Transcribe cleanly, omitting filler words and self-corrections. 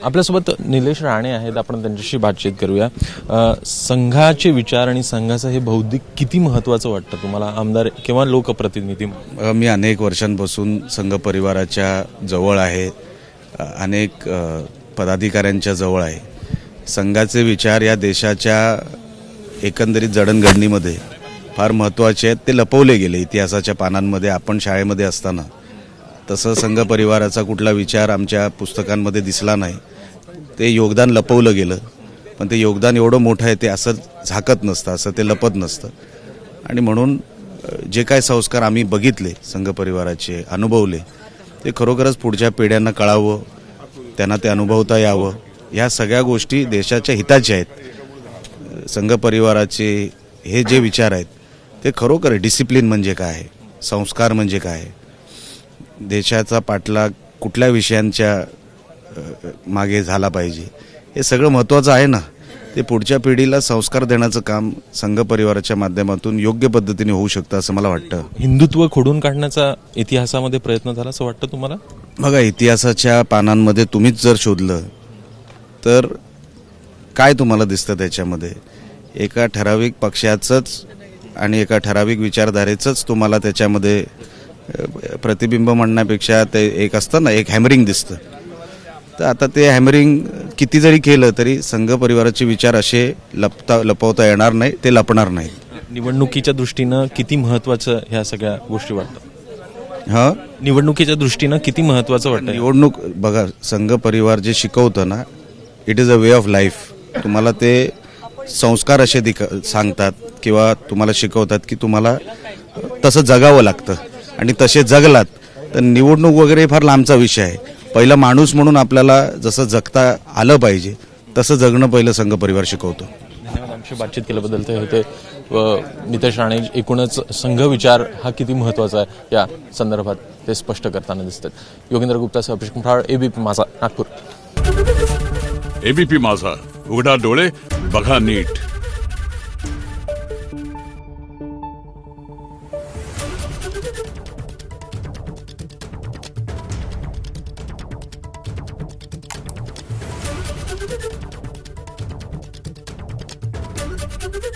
आपल्यासोबत निलेश राणे आहेत, आपण त्यांच्याशी बातचीत करूया। संघाचे विचार आणि संघाचं हे बौद्धिक किती महत्त्वाचं वाटतं तुम्हाला आमदार किंवा लोकप्रतिनिधी? मी अनेक वर्षांपासून संघ परिवाराच्या जवळ आहे, अनेक पदाधिकाऱ्यांच्या जवळ आहे। संघाचे विचार या देशाच्या एकंदरीत जडणघडणीमध्ये फार महत्त्वाचे आहेत। ते लपवले गेले इतिहासाच्या पानांमध्ये। आपण शाळेमध्ये असताना तसं संघ परिवाराचा कुठला विचार आमच्या पुस्तकांमध्ये दिसला नाही। ते योगदान लपवलं गेलं, पण ते योगदान एवढं मोठं आहे ते असं झाकत नसतं, असं ते लपत नसतं। आणि म्हणून जे काय संस्कार आम्ही बघितले संघ परिवाराचे, अनुभवले, ते खरोखरच पुढच्या पिढ्यांना कळावं, त्यांना ते अनुभवता यावं। ह्या सगळ्या गोष्टी देशाच्या हिताच्या आहेत। संघ परिवाराचे हे जे विचार आहेत ते खरोखर डिसिप्लिन म्हणजे काय आहे, संस्कार म्हणजे काय आहे, देशाचा पाठलाग कुठल्या विषयांच्या मागे झाला पाहिजे, हे सगळं महत्त्वाचं आहे ना। ते पुढच्या पिढीला संस्कार देण्याचं काम संघ परिवाराच्या माध्यमातून योग्य पद्धतीने होऊ शकतं असं मला वाटतं। हिंदुत्व खोडून काढण्याचा इतिहासामध्ये प्रयत्न झाला असं वाटतं तुम्हाला? बघा, इतिहासाच्या पानांमध्ये तुम्हीच जर शोधलं तर काय तुम्हाला दिसतं त्याच्यामध्ये? एका ठराविक पक्षाचंच आणि एका ठराविक विचारधारेचंच तुम्हाला त्याच्यामध्ये प्रतिबिंब म्हणण्यापेक्षा ते एक असतं ना, एक हॅमरिंग दिसतं। तर आता ते हॅमरिंग किती जरी केलं तरी संघ परिवाराचे विचार असे लपवता येणार नाही, ते लपणार नाही। निवडणुकीच्या दृष्टीनं किती महत्त्वाचं ह्या सगळ्या गोष्टी वाटतं? हां, निवडणुकीच्या दृष्टीनं किती महत्त्वाचं वाटतं? निवडणूक बघा, संघ परिवार जे शिकवतं ना, it is a way of life. तुम्हाला ते संस्कार असे सांगतात किंवा तुम्हाला शिकवतात की तुम्हाला तसं जगावं लागतं, आणि तसे जगलात तर निवडणूक वगैरे फार लांबचा विषय आहे। पहिला माणूस म्हणून आपल्याला जसं जगता आलं पाहिजे तसं जगणं पहिलं संघ परिवार शिकवतो। धन्यवाद आमची बातचीत केल्याबद्दल। ते होते नितेश राणे। एकूणच संघ विचार हा किती महत्त्वाचा आहे या संदर्भात ते स्पष्ट करताना दिसतात। योगेंद्र गुप्ता, अभिषेक कुंभार, एबीपी माझा, नागपूर। एबीपी माझा, उघडा डोळे बघा नीट।